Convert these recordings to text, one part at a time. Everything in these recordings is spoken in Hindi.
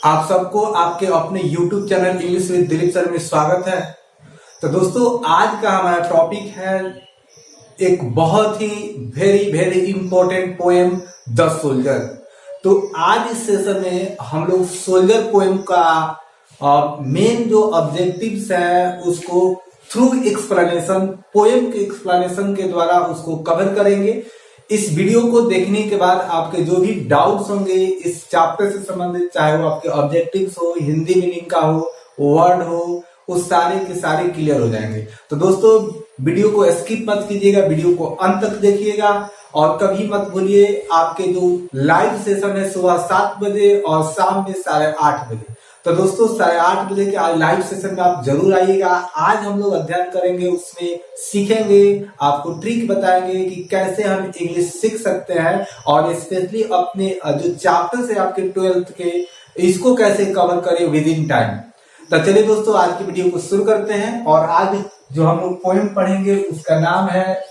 आप सबको आपके अपने YouTube channel English with Dilip sir में स्वागत है। तो दोस्तों, आज का हमारा टॉपिक है एक बहुत ही very very important poem, the soldier. तो आज इस सेशन में हम लोग सोल्जर पोएम का मेन जो ऑब्जेक्टिव्स है उसको थ्रू एक्सप्लेनेशन, पोएम के एक्सप्लेनेशन के द्वारा उसको कवर करेंगे। इस वीडियो को देखने के बाद आपके जो भी डाउट्स होंगे इस चैप्टर से संबंधित, चाहे वो आपके ऑब्जेक्टिव्स हो, हिंदी मीनिंग का हो, वर्ड हो, उस सारे के सारे क्लियर हो जाएंगे। तो दोस्तों, वीडियो को स्किप मत कीजिएगा, वीडियो को अंत तक देखिएगा और कभी मत भूलिए आपके जो लाइव सेशन है सुबह 7 बजे और शाम में 8:30 बजे। तो दोस्तों, 8:30 बजे के लाइव सेशन में आप जरूर आइएगा। आज हम लोग अध्ययन करेंगे, उसमें सीखेंगे, आपको ट्रिक बताएंगे कि कैसे हम इंग्लिश सीख सकते हैं और स्पेशली अपने जो चैप्टर है आपके 12th के, इसको कैसे कवर करें विद इन टाइम। तो चलिए दोस्तों, आज की वीडियो को शुरू करते हैं। और आज जो हम लोग पोएम पढ़ेंगे उसका नाम है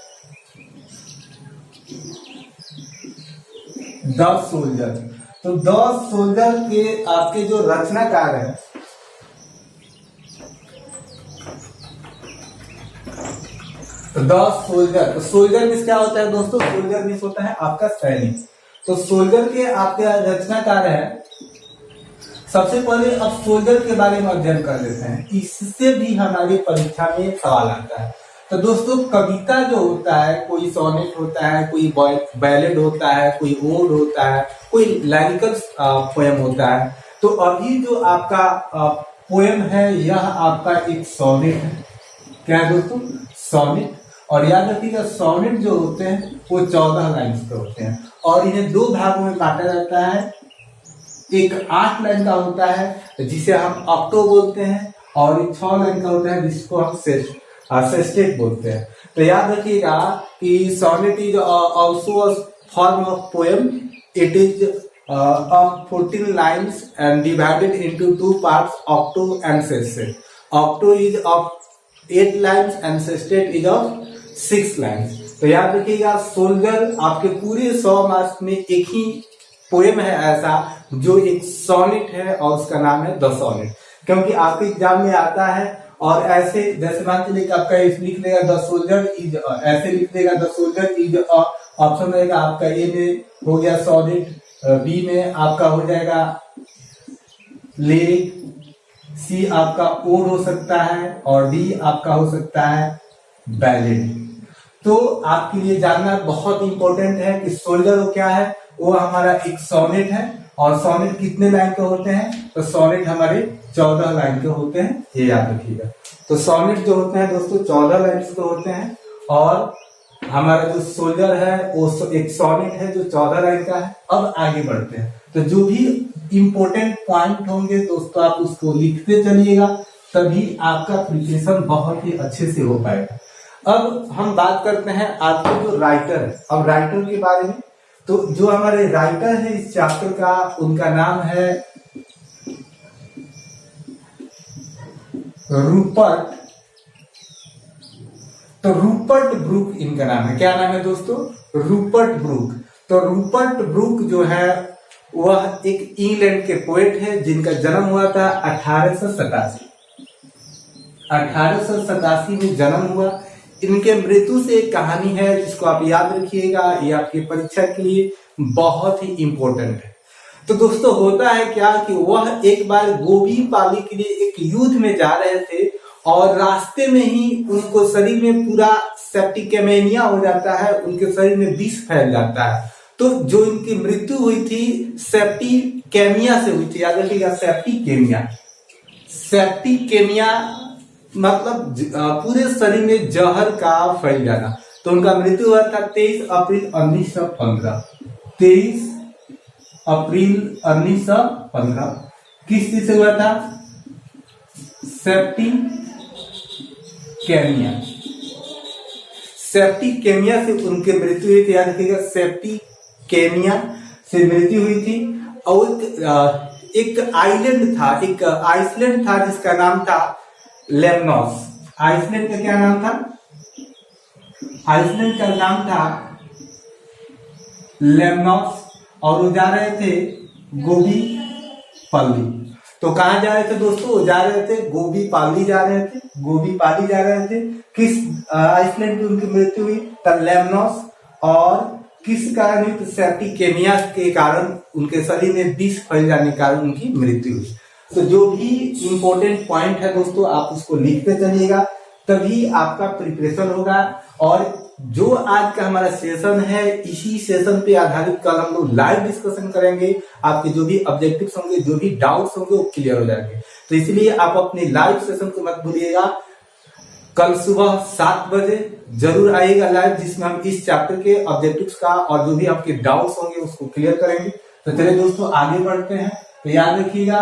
द सोल्जर। तो द सोल्जर के आपके जो रचनाकार है, तो द सोल्जर, तो सोल्जर मीन्स क्या होता है दोस्तों? सोल्जर मीन्स होता है आपका सैनिक। तो सोल्जर के आपके रचनाकार है। सबसे पहले अब सोल्जर के बारे में अध्ययन कर लेते हैं, इससे भी हमारी परीक्षा में सवाल आता है। तो दोस्तों, कविता जो होता है, कोई सोनेट होता है, कोई बैलेड होता है, कोई ओड होता है, कोई लैरिकल पोएम होता है। तो अभी जो आपका पोएम है यह आपका एक सोनेट है। क्या है दोस्तों? सोनेट। और याद रखिएगा, सोनेट जो होते हैं वो 14 लाइन्स के होते हैं और इन्हें 2 भागों में बांटा जाता है। एक 8 लाइन का होता है जिसे हम ऑक्टो बोलते हैं और एक 6 लाइन का होता है जिसको हम सेस्टेट बोलते हैं। तो याद रखिएगा कि sonnet is also a form of poem. It is of 14 lines and divided into 2 parts, octo and sestet. Octo is of 8 lines and sestet is of 6 lines. तो याद रखिएगा, सोल्जर आपके पूरे 100 मार्क्स में एक ही पोएम है ऐसा जो एक सोनेट है और उसका नाम है द सोनेट। क्योंकि आपके एग्जाम में आता है और ऐसे जैसे मान चलिए कि आपका लिख देगा द सोल्जर इज, ऐसे लिख देगा द सोल्जर इज, ऑप्शन रहेगा आपका ए में हो गया सोनेट, बी में आपका हो जाएगा लिरिक, सी आपका ओड हो सकता है और डी आपका हो सकता है बैलेड। तो आपके लिए जानना बहुत इंपॉर्टेंट है कि सोल्जर क्या है। वो हमारा एक सोनेट है और सोनेट कितने लाइन के होते हैं? तो सोनेट हमारे 14 लाइन के होते हैं, ये याद रखिएगा। तो सोनेट जो होते हैं दोस्तों 14 लाइन के होते हैं और हमारा जो सोल्जर है वो एक सोनेट है जो 14 लाइन का है। अब आगे बढ़ते हैं, तो जो भी इंपॉर्टेंट पॉइंट होंगे दोस्तों आप उसको लिखते चलिएगा, तभी आपका प्रिपरेशन बहुत ही अच्छे से हो पाएगा। अब हम बात करते हैं आपके जो राइटर है, अब राइटर के बारे में। तो जो हमारे राइटर है इस चैप्टर का, उनका नाम है रूपर्ट। तो रूपर्ट ब्रूक इनका नाम है। क्या नाम है दोस्तों? Rupert Brooke. तो रूपर्ट ब्रूक जो है वह एक इंग्लैंड के पोएट है जिनका जन्म हुआ था 1887। 1887 में जन्म हुआ। इनके मृत्यु से एक कहानी है जिसको आप याद रखिएगा, ये आपकी परीक्षा के लिए बहुत ही इंपॉर्टेंट है। तो दोस्तों, होता है क्या कि वह एक बार गोभी पाली के लिए एक युद्ध में जा रहे थे और रास्ते में ही उनको शरीर में पूरा सेप्टिकेमिया हो जाता है, उनके शरीर में विष फैल जाता है। तो जो इनकी मृत्यु हुई थी सेप्टिकेमिया से हुई थी। याद रखिएगा, सेप्टिकेमिया। सेप्टिकेमिया मतलब पूरे शरीर में जहर का फैल जाना। तो उनका मृत्यु हुआ था 23 अप्रैल 1915। 23 अप्रैल 1915 किस चीज से हुआ था? सेप्टिकेमिया। सेप्टिकेमिया से उनके मृत्यु हुई थी। याद रखिएगा, सेप्टिकेमिया से मृत्यु हुई थी। और एक आइलैंड था, एक आइसलैंड था जिसका नाम था लेमनोस। आइसलैंड का क्या नाम था? आइसलैंड का नाम था लेमनोस। और वो जा रहे थे गोभी पल्ली। तो कहाँ जा रहे थे दोस्तों? जा रहे थे गोबी पाली जा रहे थे, गोबी पाली जा रहे थे। किस आइसलैंड पे उनकी मृत्यु हुई? लेमनोस। और किस कारण हुई? सेप्टिकेमिया के कारण, उनके शरीर में विष फैल जाने के कारण उनकी मृत्यु हुई। तो जो भी इंपॉर्टेंट पॉइंट है दोस्तों आप उसको लिखते चलिएगा, तभी आपका प्रिपरेशन होगा। और जो आज का हमारा सेशन है, इसी सेशन पे आधारित कल हम लोग लाइव डिस्कशन करेंगे। आपके जो भी ऑब्जेक्टिव्स होंगे, जो भी डाउट्स होंगे वो क्लियर हो जाएंगे। तो इसलिए आप अपने लाइव सेशन को मत भूलिएगा। कल सुबह 7 बजे जरूर आइएगा लाइव, जिसमें हम इस चैप्टर के ऑब्जेक्टिव्स का और जो भी आपके डाउट्स होंगे उसको क्लियर करेंगे। तो चलिए दोस्तों आगे बढ़ते हैं। तो याद रखिएगा,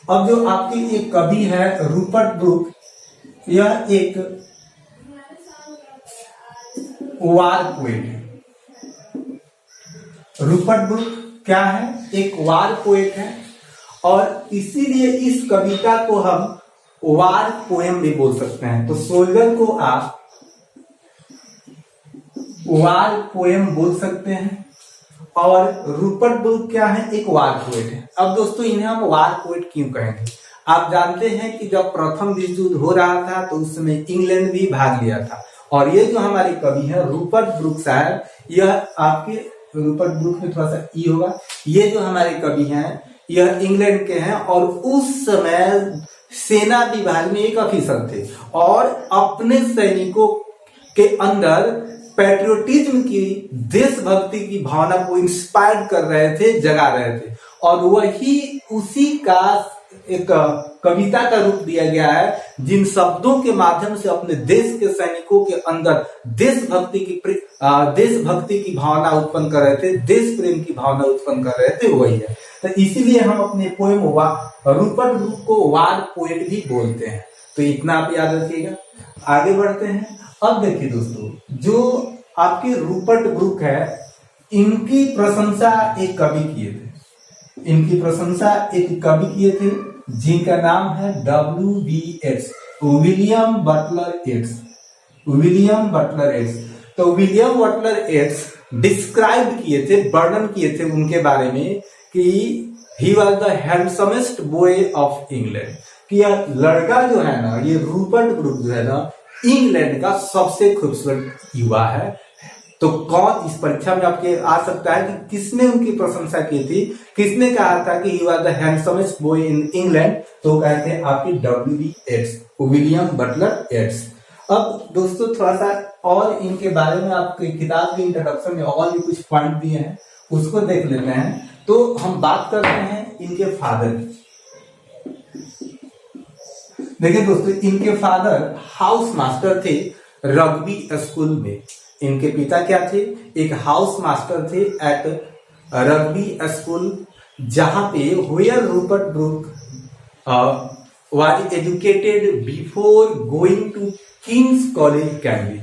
अब जो आपकी एक कवि है रूपर्ट ब्रूक, यह एक वार पोएट है। रूपर्ट ब्रूक क्या है? एक वार पोएट है। और इसीलिए इस कविता को हम वार पोएम भी बोल सकते हैं। तो सोल्जर को आप वार पोएम बोल सकते हैं। और रूपर्ट ब्रूक क्या है? एक वार पोएट है। अब दोस्तों इन्हें हम वार पोएट क्यों कहेंगे? आप जानते हैं कि जब प्रथम विश्व युद्ध हो रहा था तो उस समय इंग्लैंड भी भाग लिया था। और ये जो हमारे कवि है रूपर्ट ब्रूक साहब, यह आपके रूपर्ट ब्रूक में थोड़ा सा ई होगा, ये जो हमारे कवि हैं यह इंग्लैंड के हैं। और उस समय सेना विभाग में एक अफिसर थे और अपने सैनिकों के अंदर पैट्रियोटिज्म की, देशभक्ति की भावना को इंस्पायर कर रहे थे, जगा रहे थे। और वही उसी का एक कविता का रूप दिया गया है, जिन शब्दों के माध्यम से अपने देश के सैनिकों के अंदर देशभक्ति की भावना उत्पन्न कर रहे थे, देश प्रेम की भावना उत्पन्न कर रहे थे, वही है। तो इसीलिए हम अपने पोएम रूपर्ट ब्रूक को वार पोएट भी बोलते हैं। तो इतना आप याद रखिएगा। आगे बढ़ते हैं। अब देखिए दोस्तों, जो आपके रूपर्ट ब्रूक है, इनकी प्रशंसा एक कवि किए थे। इनकी प्रशंसा एक कवि किए थे जिनका नाम है WB Yeats, William Butler Yeats. William Butler Yeats. तो विलियम बटलर येट्स डिस्क्राइब किए थे, वर्णन किए थे उनके बारे में कि he was the handsomest boy of England. कि यह लड़का जो है ना, ये रूपर्ट ब्रूक जो है ना, इंग्लैंड का सबसे खूबसूरत युवा है। तो कौन इस परीक्षा में आपके आ सकता है कि किसने उनकी प्रशंसा की थी, किसने कहा था कि he was the handsomest boy in England? तो कहते हैं आपकी WB Yeats, William Butler Yeats. अब दोस्तों थोड़ा सा और इनके बारे में आपकी किताब के इंट्रोडक्शन में और भी कुछ पॉइंट दिए हैं, उसको देख लेते हैं। तो हम बात करते हैं इनके फादर की। देखिए दोस्तों, इनके फादर हाउस मास्टर थे रग्बी स्कूल में। इनके पिता क्या थे? एक हाउस मास्टर थे एट रग्बी स्कूल, जहां पे where Rupert Brooke was educated before going to King's College Cambridge.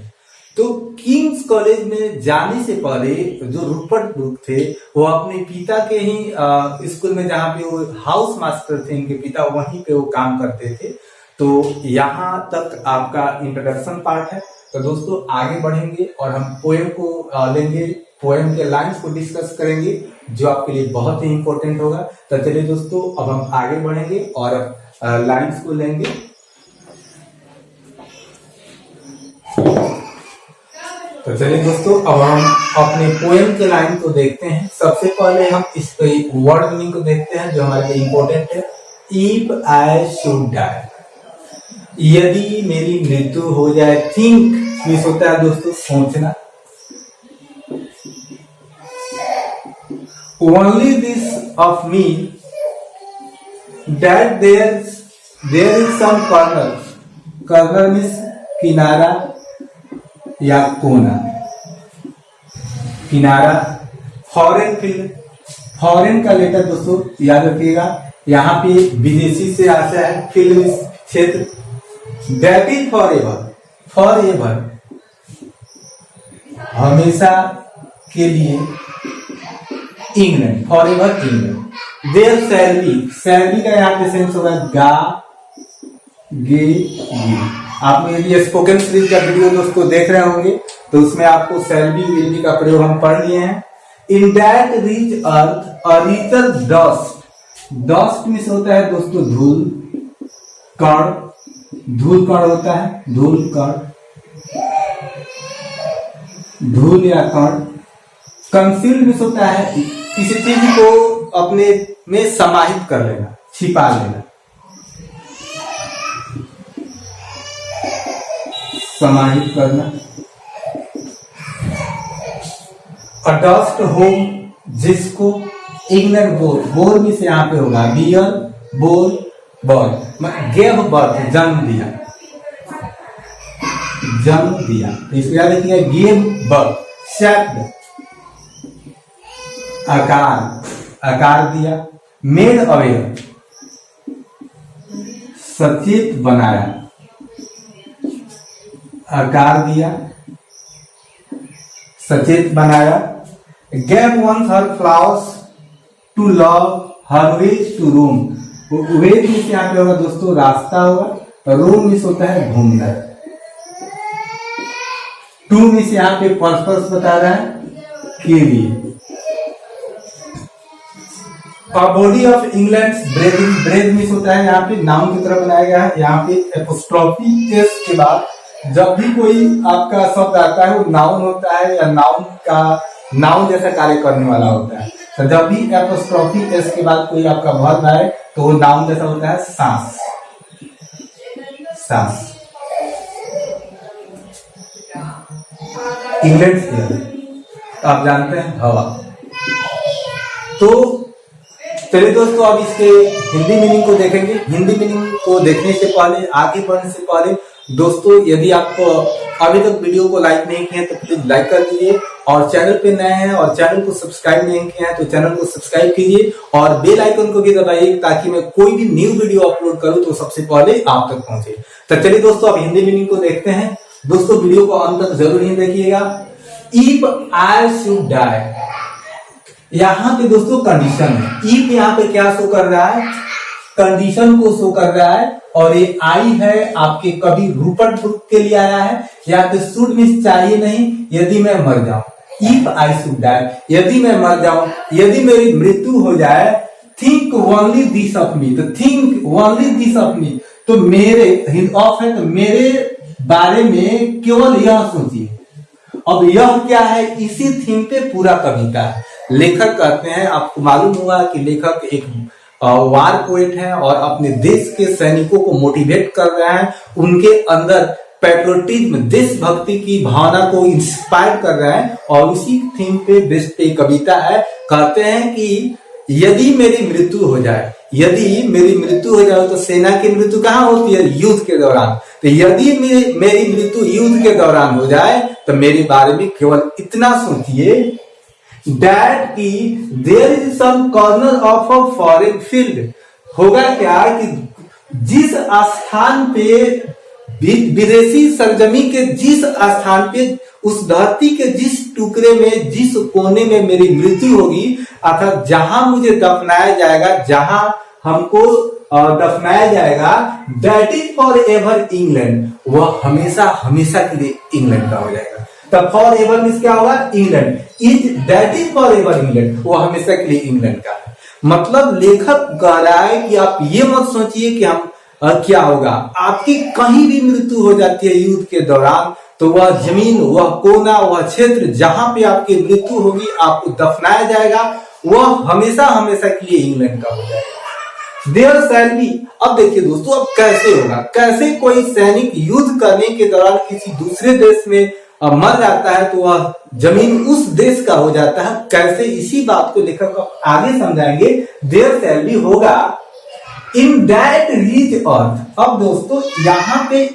तो किंग्स कॉलेज में जाने से पहले जो रूपर्ट ब्रूक थे वो अपने पिता के ही स्कूल में, जहां पे वो हाउस मास्टर थे इनके पिता, वहीं पे वो काम करते थे। तो यहाँ तक आपका इंट्रोडक्शन पार्ट है। तो दोस्तों आगे बढ़ेंगे और हम पोएम को लेंगे, पोएम के लाइंस को डिस्कस करेंगे, जो आपके लिए बहुत ही इंपॉर्टेंट होगा। तो चलिए दोस्तों अब हम आगे बढ़ेंगे और लाइंस को लेंगे। तो चलिए दोस्तों अब हम अपने पोएम के लाइन को देखते हैं। सबसे पहले हम इस वर्ड मीनिंग को देखते हैं जो हमारे लिए इंपॉर्टेंट है। इफ आई शुड डाई, यदि मेरी मृत्यु हो जाए। थिंक मीन्स होता है दोस्तों सोचना। Only this of me that there is some corner. Corner means किनारा या कोना, किनारा। फॉरेन फील्ड, फॉरेन का लेटर दोस्तों याद रखिएगा, यहाँ पे विदेशी से आता है। फील्ड क्षेत्र। दैट इज फॉरएवर, फॉरएवर हमेशा के लिए। England, forever England. There shall be, shall be का यहाँ पे सेंस होगा गा गे गे। आप यदि स्पोकन सीरीज का वीडियो दोस्तों देख रहे होंगे तो उसमें आपको शैल बी का प्रयोग हम पढ़ लिए हैं। In that rich earth a richer dust, dust means होता है दोस्तों धूल, कण, धूल कण होता है, धूल कण, धूल या कण। कंसील मीन्स होता है किसी चीज को अपने में समाहित कर लेना, छिपा लेना, समाहित करना। अ डस्ट होम जिसको इग्नर बोर, बोर में से यहां पे होगा bear, bore, birth, gave birth, जन्म दिया, जन्म दिया। इसको याद रखिए, गेव बर्थ, शब्द, आकार, आकार दिया। मेड अवेयर, सचेत बनाया, आकार दिया, सचेत बनाया। gave once her flowers to love, her ways to roam, ways में से यहाँ पे होगा दोस्तों रास्ता होगा, रोम मिस होता है घूमना। टू मिस यहाँ पे पर्पस बता रहा है के लिए। Body of England breathing, breathe miss होता है यहाँ पे नाउन की तरह बनाया गया है। यहाँ पे एपोस्ट्रोफी एस के बाद जब भी कोई आपका शब्द आता है वो नाउन होता है या नाउन का नाउन जैसा कार्य करने वाला होता है। तो जब भी एपोस्ट्रोफी एस के बाद कोई आपका वर्ब आए तो वो नाउन जैसा होता है सांस, सांस। इंग्लैंड से आप जानते हैं हवा। तो चलिए दोस्तों अब इसके हिंदी मीनिंग को देखेंगे। हिंदी मीनिंग को देखने से पहले, आगे बढ़ने से पहले दोस्तों यदि आपको अभी तक वीडियो को लाइक नहीं किए तो प्लीज लाइक कर दीजिए, और चैनल पे नए हैं और चैनल को सब्सक्राइब नहीं किए हैं तो चैनल को सब्सक्राइब कीजिए और बेल आइकन को भी दबाइए ताकि मैं कोई भी न्यू वीडियो अपलोड करूं तो सबसे पहले आप तक पहुंचे। तो चलिए दोस्तों अब हिंदी मीनिंग को देखते हैं। दोस्तों वीडियो को अंत तक जरूर ही देखिएगा। इफ आई शुड डाई, यहाँ पे दोस्तों कंडीशन है। इफ यहाँ पे क्या शो कर रहा है, कंडीशन को शो कर रहा है, और ये आई है आपके कभी रूपक रूप के लिए आया है। यहाँ पे शुड मिस चाहिए नहीं, यदि मैं मर जाऊं, इफ आई शुड डाई, यदि मैं मर जाऊं, यदि मेरी मृत्यु हो जाए, think only this of me, तो think only this of me, तो मेरे ऑफ है तो मेरे बारे में केवल यह सोचिए। अब यह क्या है, इसी थीम पे पूरा कविता है। लेखक कहते हैं, आपको मालूम होगा कि लेखक एक वार पोएट है और अपने देश के सैनिकों को मोटिवेट कर रहे हैं, उनके अंदर पैट्रियोटिज्म, देशभक्ति की भावना को इंस्पायर कर रहे हैं, और उसी थीम पे बेस्ड एक कविता है। कहते हैं कि यदि मेरी मृत्यु हो जाए, यदि मेरी मृत्यु हो जाए, तो सेना की मृत्यु कहाँ होती है, युद्ध के दौरान। तो यदि मेरी मृत्यु युद्ध के दौरान हो जाए तो मेरे बारे में केवल इतना सोचिए, That की there is some corner of a foreign field, होगा क्या कि जिस स्थान पे विदेशी सरजमी के जिस स्थान पे, उस धरती के जिस टुकड़े में, जिस कोने में मेरी मृत्यु होगी, अर्थात जहां मुझे दफनाया जाएगा, जहां हमको दफनाया जाएगा, that is for ever England, वह हमेशा हमेशा के लिए इंग्लैंड का हो जाएगा। तब फॉर एवर मीन्स क्या होगा, England, is that is for ever England, वो हमेशा के लिए इंग्लैंड का है। मतलब लेखक कह रहा है कि आप ये मत सोचिए कि हम क्या होगा, आपकी कहीं भी मृत्यु हो जाती है युद्ध के दौरान, तो वह जमीन, वह कोना, वह क्षेत्र जहां पे आपकी मृत्यु होगी, आपको दफनाया जाएगा, वह हमेशा हमेशा के लिए इंग्लैंड का हो जाएगा। देयर शैल बी, अब देखिए दोस्तों अब कैसे होगा, कैसे कोई सैनिक युद्ध करने के दौरान किसी दूसरे देश में मर जाता है तो वह जमीन उस देश का हो जाता है, कैसे, इसी बात को लेखक आगे समझाएंगे। देयर शैल बी होगा इन दैट रिच अर्थ। अब दोस्तों यहाँ पे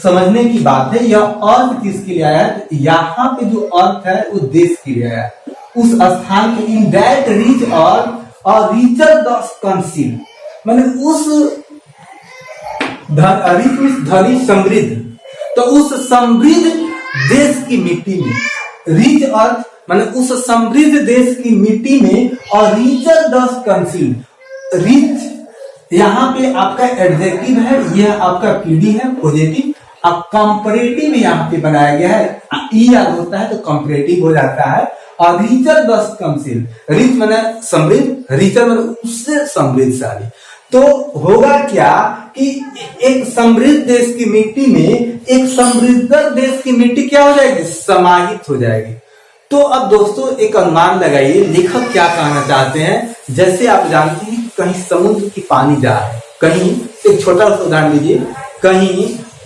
समझने की बात है, यह अर्थ किसके लिए आया है, यहाँ पे जो अर्थ है वो देश के लिए आया है, उस स्थान पे। इन दैट रिच अर्थ और रिचर डस्ट कंसील, मैंने उस धनी समृद्ध, तो उस समृद्ध देश की मिट्टी में, रिच अर्थ माने उस समृद्ध देश की मिट्टी में, और रिचर डस्ट कंसील, रिच यहाँ पे आपका एडजेक्टिव है, यह आपका पीडी है पॉजिटिव। अब कंपैरेटिव यहाँ पे बनाया गया है, ई याद होता है तो कंपैरेटिव हो जाता है। और रिचर दस कमसिल, रिच माने समृद्ध, रिचर माने उससे समृद्धशाली। तो होगा क्या कि एक समृद्ध देश की मिट्टी में एक समृद्ध देश की मिट्टी क्या हो जाएगी, समाहित हो जाएगी। तो अब दोस्तों एक अनुमान लगाइए, लेखक क्या कहना चाहते हैं। जैसे आप जानते हैं कहीं समुद्र की पानी जा रहा है, कहीं एक छोटा सा उदाहरण लीजिए, कहीं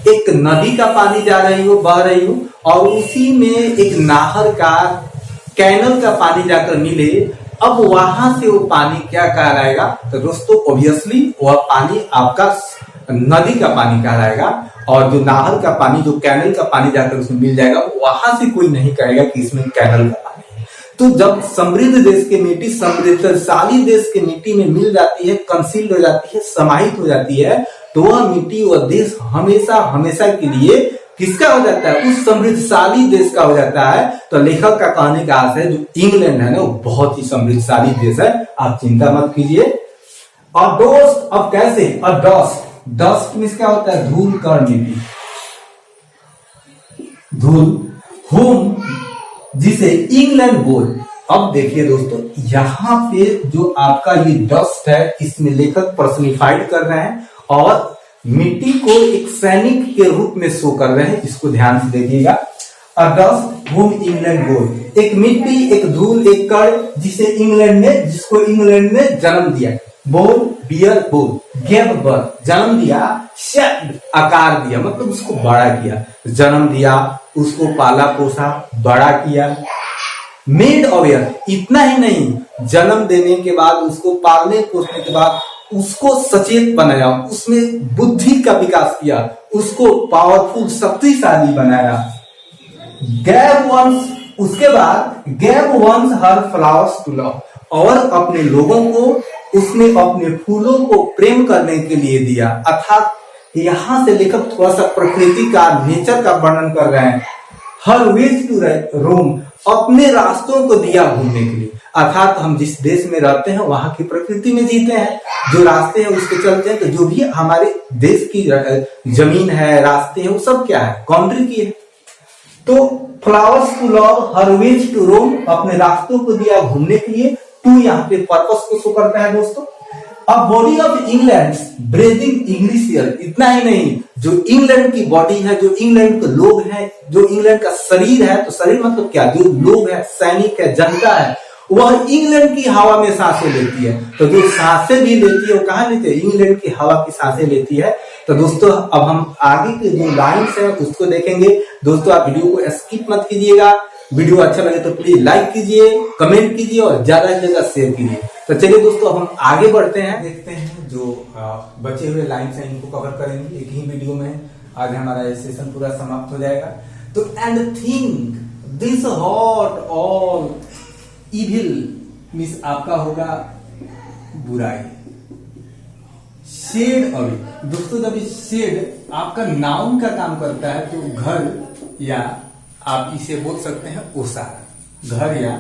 एक नदी का पानी जा रही हो, बह रही हो, और उसी में एक नहर का, कैनल का पानी जाकर मिले, अब वहां से वो पानी क्या कहलाएगा, तो दोस्तों ऑब्वियसली वह पानी आपका नदी का पानी कहलाएगा। और जो नहर का पानी, जो कैनल का पानी जाकर उसमें मिल जाएगा, वहां से कोई नहीं कहेगा कि इसमें कैनल का पानी है। तो जब समृद्ध देश की मिट्टी समृद्धशाली देश की मिट्टी में मिल जाती है, कंसील्ड हो जाती है, समाहित हो जाती है, तो वह मिट्टी, वह देश हमेशा हमेशा के लिए किसका हो जाता है, उस समृद्धशाली देश का हो जाता है। तो लेखक का कहने का अर्थ है जो इंग्लैंड है ना, वो बहुत ही समृद्धशाली देश है, आप चिंता मत कीजिए। और दोस्त अब कैसे, और डस्ट, डस्ट में क्या होता है, धूल कण मिट्टी, धूल, होम जिसे इंग्लैंड बोल। अब देखिए दोस्तों, यहाँ पे जो आपका ये डस्ट है, इसमें लेखक पर्सनिफाइड कर रहे हैं और मिट्टी को एक सैनिक के रूप में शो कर रहे हैं, इसको ध्यान से देखिएगा। डस्ट होम इंग्लैंड बोल, एक मिट्टी, एक धूल, एक कण जिसे इंग्लैंड ने, जिसको इंग्लैंड ने जन्म दिया। बोल, बियर बोल, गेव बर्थ, जन्म दिया, शेप्ड आकार दिया, मतलब उसको बड़ा किया, जन्म दिया, उसको पाला पोसा, बड़ा किया। मेड अवेयर, इतना ही नहीं, जन्म देने के बाद, उसको पालने पोसने के बाद उसको सचेत बनाया, उसमें बुद्धि का विकास किया, उसको पावरफुल शक्तिशाली बनाया। गैव वंस, उसके बाद gave once her flowers to love, और अपने लोगों को उसने अपने फूलों को प्रेम करने के लिए दिया। अर्थात यहां से लेखक थोड़ा सा प्रकृति का, नेचर का वर्णन कर रहे हैं। हर वेज टू रोम, अपने रास्तों को दिया घूमने के लिए। अर्थात हम जिस देश में रहते हैं वहां की प्रकृति में जीते हैं, जो रास्ते हैं उसके चलते हैं, तो जो भी हमारे देश की जमीन है, रास्ते हैं, वो सब क्या है, काउंट्री की है। तो flowers to love, her ways to roam, अपने रास्तों को दिया घूमने के लिए। टू यहाँ पे पर्पस को शो करता है दोस्तों। अब body of England breathing English air, इतना ही नहीं, जो इंग्लैंड की बॉडी है, जो इंग्लैंड के लोग हैं, जो इंग्लैंड का शरीर है, तो शरीर मतलब क्या, जो लोग है, सैनिक है, जनता है, वह इंग्लैंड की हवा में सांसें लेती है। तो जो सांसें भी लेती है वो कहाँ लेती है, इंग्लैंड की हवा की सांसें लेती है। तो दोस्तों अब हम आगे के जो लाइन्स है उसको देखेंगे। दोस्तों आप वीडियो को स्किप मत कीजिएगा, वीडियो अच्छा लगे तो प्लीज लाइक कीजिए, कमेंट कीजिए और ज्यादा से ज्यादा शेयर कीजिए। तो चलिए दोस्तों अब हम आगे बढ़ते हैं, देखते हैं जो बचे हुए लाइन्स हैं इनको कवर करेंगे एक ही वीडियो में। आज हमारा ये सेशन पूरा समाप्त हो जाएगा। तो and think this hot all evil means आपका होगा बुराई। शेड अवे, दोस्तों जब शेड आपका नाउन का काम करता है तो घर, या आप इसे बोल सकते हैं ओसारा, घर या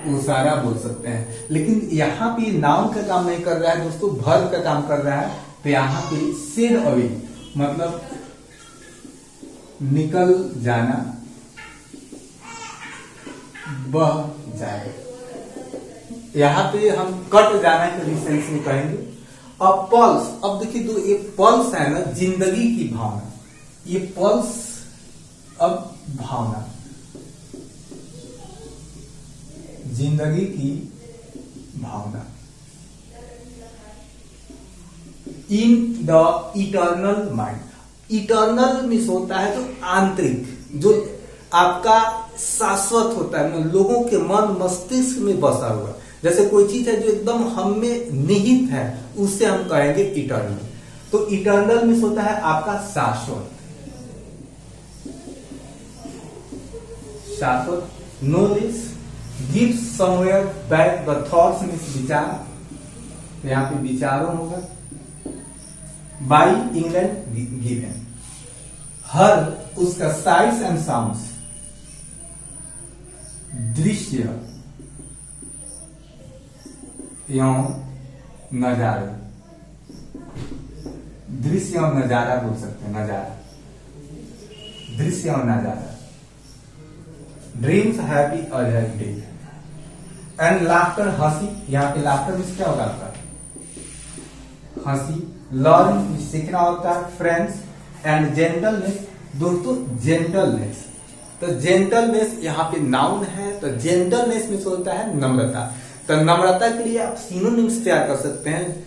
ओसारा बोल सकते हैं। लेकिन यहाँ पे नाउन का काम नहीं कर रहा है दोस्तों, वर्ब का काम कर रहा है। तो यहाँ पे शेड अवे मतलब निकल जाना, बह जाए। यहाँ पे हम कट जाना के सेंस में कहेंगे। अब पल्स, अब देखिए दो, ये पल्स है ना, जिंदगी की भावना, ये पल्स, अब भावना, जिंदगी की भावना। In the eternal mind, eternal means होता है जो आंतरिक, जो आपका शाश्वत होता है, लोगों के मन मस्तिष्क में बसा हुआ। जैसे कोई चीज है जो एकदम हम में निहित है, उससे हम कहेंगे इटर्नल। तो इटर्नल मीन्स होता है आपका शाश्वत, शाश्वत। Knowledge gives somewhere back the thoughts means विचार, तो यहाँ पे विचारों होगा। बाई इंग्लैंड गिवन, हर उसका साइट्स एंड साउंड्स, दृश्य एवं नजारे, दृश्य और नजारा बोल सकते हैं, नजारा, दृश्य और नजारा। ड्रीम्स हैप्पी और हेल्थी एंड लाफ्टर, हंसी, यहाँ पे लाफ्टर में क्या होगा आपका, हंसी। लर्न सीखना होता है, फ्रेंड्स एंड जेंटलनेस, दोस्तों जेंटलनेस, तो जेंटलनेस यहाँ पे नाउन है, तो जेंटलनेस में होता है नम्रता। तो नम्रता के लिए आप सिनोनिम्स तैयार कर सकते हैं,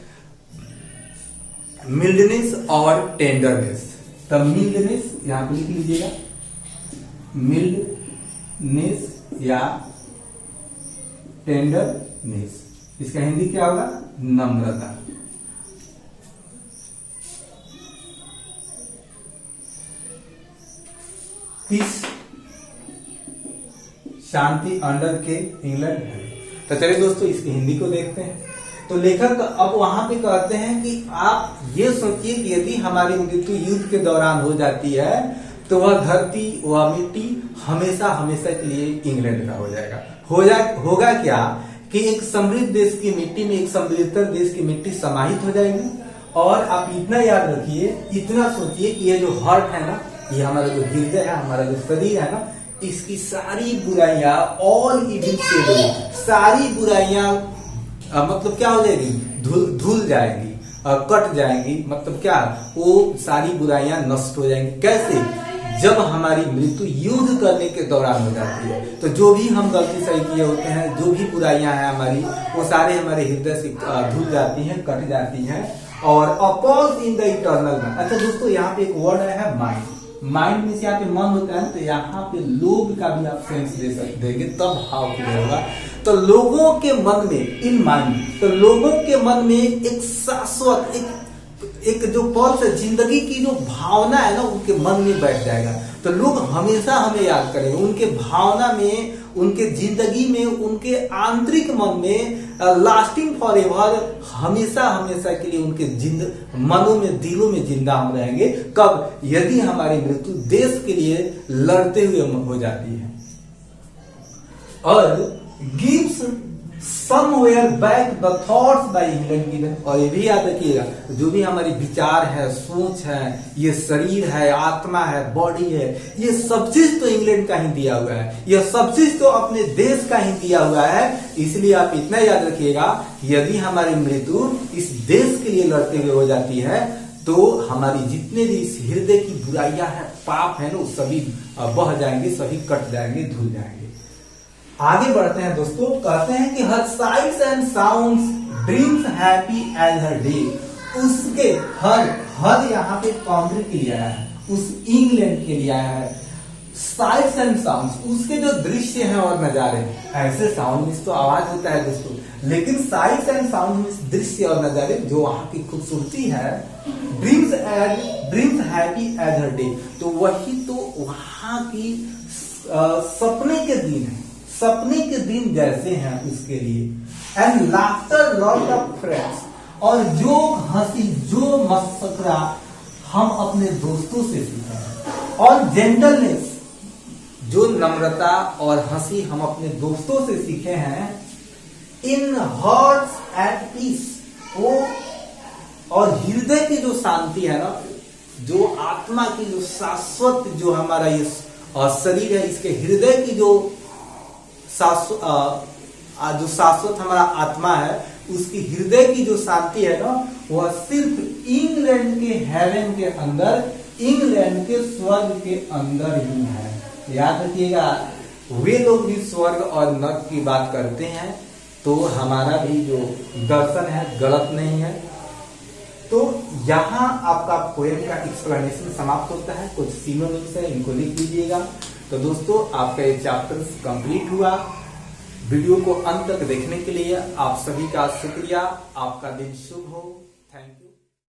मिल्डनेस और टेंडरनेस। तो मिल्डनेस यहां पे लिख लीजिएगा, मिल्डनेस या टेंडरनेस, इसका हिंदी क्या होगा, नम्रता। पीस, शांति, अंडर के इंग्लैंड है। तो चलिए दोस्तों इसकी हिंदी को देखते हैं। तो लेखक अब वहां पे कहते हैं कि आप ये सोचिए कि यदि हमारी मृत्यु युद्ध के दौरान हो जाती है तो वह धरती, वह मिट्टी हमेशा हमेशा के लिए इंग्लैंड का हो जाएगा। होगा क्या कि एक समृद्ध देश की मिट्टी में एक समृद्धतर देश की मिट्टी समाहित हो जाएगी। और आप इतना याद रखिए, इतना सोचिए कि ये जो हार्ट है ना, ये हमारा जो हृदय है, हमारा जो शरीर है ना, इसकी सारी बुराइयां, ऑल इविल शेडोइंग, सारी बुराइयां मतलब क्या हो जाएगी, धुल जाएंगी, कट जाएंगी। मतलब क्या, वो सारी बुराइयां नष्ट हो जाएंगी। कैसे, जब हमारी मृत्यु युद्ध करने के दौरान हो जाती है, तो जो भी हम गलती सही किए होते हैं, जो भी बुराइयां हैं हमारी, वो सारे हमारे हृदय से धुल जाती हैं, कट जाती हैं। और अपॉज इन द इटर्नल मैन। अच्छा दोस्तों, यहाँ पे एक वर्ड है माइंड। माइंड में से यहाँ पे मन होता है, तो यहाँ पे लोग का भी आप सेंस दे देंगे, तब हाउ क्लियर होगा। तो लोगों के मन में, इन माइंड, तो लोगों के मन में एक शाश्वत, एक जो पल से जिंदगी की जो भावना है ना, उनके मन में बैठ जाएगा। तो लोग हमेशा हमें याद करेंगे, उनके भावना में, उनके जिंदगी में, उनके आंतरिक मन में, लास्टिंग फॉर एवर, हमेशा हमेशा के लिए उनके मनों में, दिलों में जिंदा हम रहेंगे। कब, यदि हमारी मृत्यु देश के लिए लड़ते हुए हो जाती है। और gives somewhere back the thoughts by England given. और ये भी याद रखिएगा, जो भी हमारी विचार है, सोच है, ये शरीर है, आत्मा है, बॉडी है, ये सब चीज तो इंग्लैंड का ही दिया हुआ है, ये सब चीज तो अपने देश का ही दिया हुआ है। इसलिए आप इतना याद रखिएगा, यदि हमारी मृत्यु इस देश के लिए लड़ते हुए हो जाती है, तो हमारी जितने भी इस हृदय की बुराइयां हैं, पाप है ना, सभी बह जाएंगे, सभी कट जाएंगे, धुल जाएंगे। आगे बढ़ते हैं दोस्तों, कहते हैं कि her sights and sounds dreams happy as her day. उसके हर यहाँ पे काउंटर के लिए आया है, उस इंग्लैंड के लिए आया है। साइट्स एंड साउंड्स, उसके जो दृश्य हैं और नजारे, ऐसे साउंड में तो आवाज होता है दोस्तों, लेकिन साइट्स एंड साउंड में दृश्य और नजारे, जो वहां की खूबसूरती है, dreams happy as her day, तो वही तो वहां की सपने के दिन है, सपने के दिन जैसे हैं उसके लिए। And laughter lot of friends, और जो हंसी, जो मस्करा हम अपने दोस्तों से सीखे हैं। और जेंटलनेस, जो नम्रता और हंसी हम अपने दोस्तों से सीखे हैं। इन हार्ट्स एट पीस, वो और हृदय की जो शांति है ना, जो आत्मा की जो शाश्वत, जो हमारा ये शरीर है, इसके हृदय की जो शाश्वत हमारा आत्मा है, उसकी हृदय की जो शांति है ना, वह सिर्फ इंग्लैंड के हेवन के अंदर, इंग्लैंड के स्वर्ग के अंदर ही है। याद रखिएगा, वे लोग भी स्वर्ग और नर्क की बात करते हैं, तो हमारा भी जो दर्शन है गलत नहीं है। तो यहाँ आपका पोएम का एक्सप्लेनेशन समाप्त होता है। कुछ सिनोनिम्स है, इनको लिख लीजिएगा। तो दोस्तों, आपका ये चैप्टर कंप्लीट हुआ। वीडियो को अंत तक देखने के लिए आप सभी का शुक्रिया। आपका दिन शुभ हो। Thank you.